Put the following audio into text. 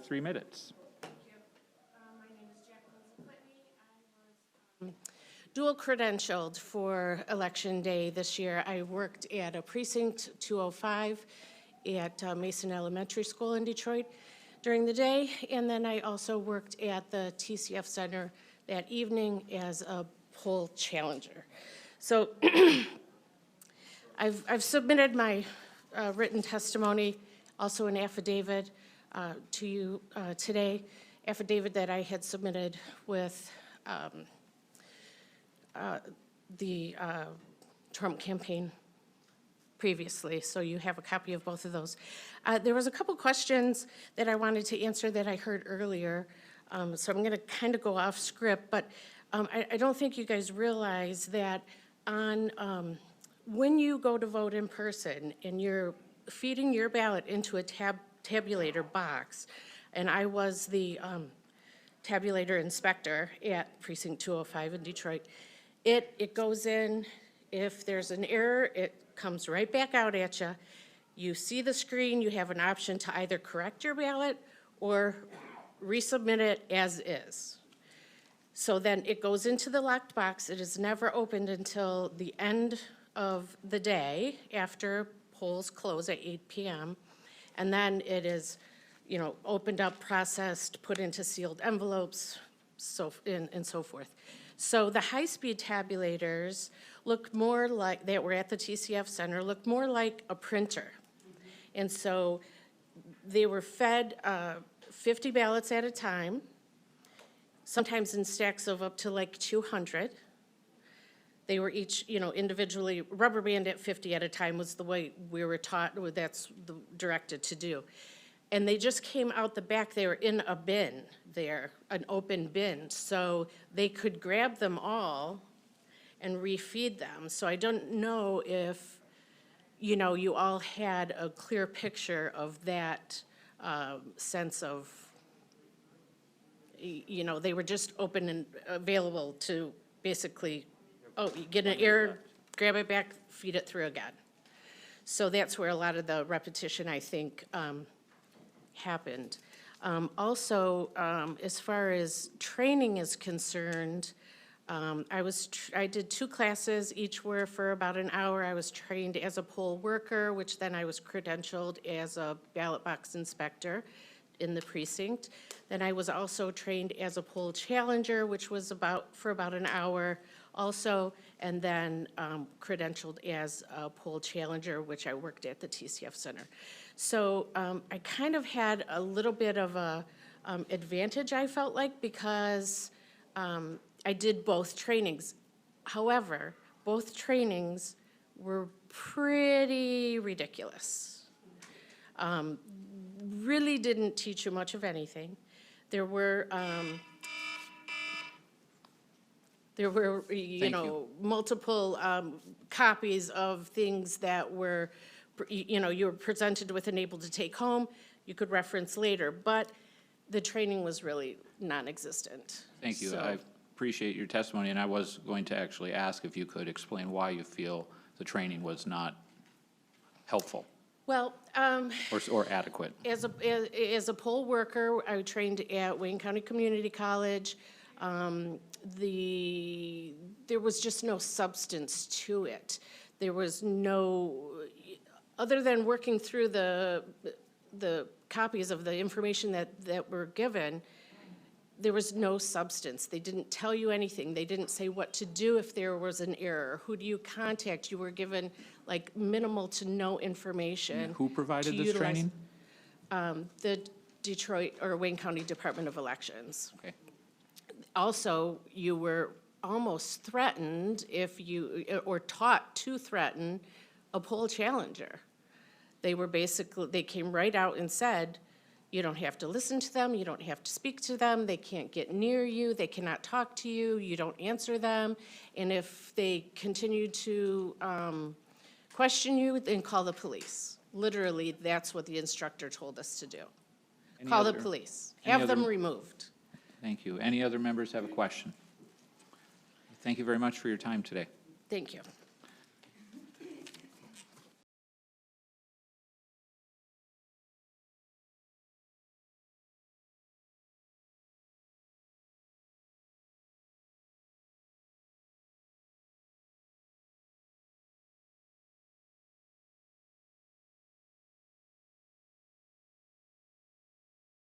3 minutes. Thank you. My name is Jaqueline Zeplenty. I was dual credentialed for Election Day this year. I worked at a precinct 205 at Mason Elementary School in Detroit during the day, and then I also worked at the TCF Center that evening as a poll challenger. So I've submitted my written testimony, also an affidavit to you today, affidavit that I had submitted with the Trump campaign previously, so you have a copy of both of those. There was a couple questions that I wanted to answer that I heard earlier, so I'm going to kind of go off script, but I don't think you guys realize that on when you go to vote in person and you're feeding your ballot into a tabulator box, and I was the tabulator inspector at Precinct 205 in Detroit, it goes in. If there's an error, it comes right back out at you. You see the screen, you have an option to either correct your ballot or resubmit it as is. So then it goes into the locked box. It is never opened until the end of the day after polls close at 8 p.m. And then it is, opened up, processed, put into sealed envelopes, and so forth. So the high-speed tabulators look more like, that were at the TCF Center, look more like a printer. And so they were fed 50 ballots at a time, sometimes in stacks of up to like 200. They were each, individually, rubber band at 50 at a time was the way we were taught, that's directed to do. And they just came out the back. They were in a bin there, an open bin. So they could grab them all and refeed them. So I don't know if, you all had a clear picture of that sense of, they were just open and available to basically, you get an error, grab it back, feed it through again. So that's where a lot of the repetition, I think, happened. Also, as far as training is concerned, I did 2 classes, each were for about an hour. I was trained as a poll worker, which then I was credentialed as a ballot box inspector in the precinct. Then I was also trained as a poll challenger, which was for about an hour also, and then credentialed as a poll challenger, which I worked at the TCF Center. So I kind of had a little bit of a advantage, I felt like, because I did both trainings. However, both trainings were pretty ridiculous. Really didn't teach you much of anything. There were multiple copies of things that were, you were presented with and able to take home. You could reference later, but the training was really non-existent. Thank you. So, I appreciate your testimony, and I was going to actually ask if you could explain why you feel the training was not helpful. Well, or adequate. As a poll worker, I trained at Wayne County Community College. There was just no substance to it. There was no, other than working through the copies of the information that were given, there was no substance. They didn't tell you anything. They didn't say what to do if there was an error. Who do you contact? You were given like minimal to no information. And who provided this training? The Detroit or Wayne County Department of Elections. Okay. Also, you were almost threatened or taught to threaten a poll challenger. They came right out and said, you don't have to listen to them, you don't have to speak to them, they can't get near you, they cannot talk to you, you don't answer them, and if they continue to question you, then call the police. Literally, that's what the instructor told us to do. Call the police, have them removed. Thank you. Any other members have a question? Thank you very much for your time today. Thank you.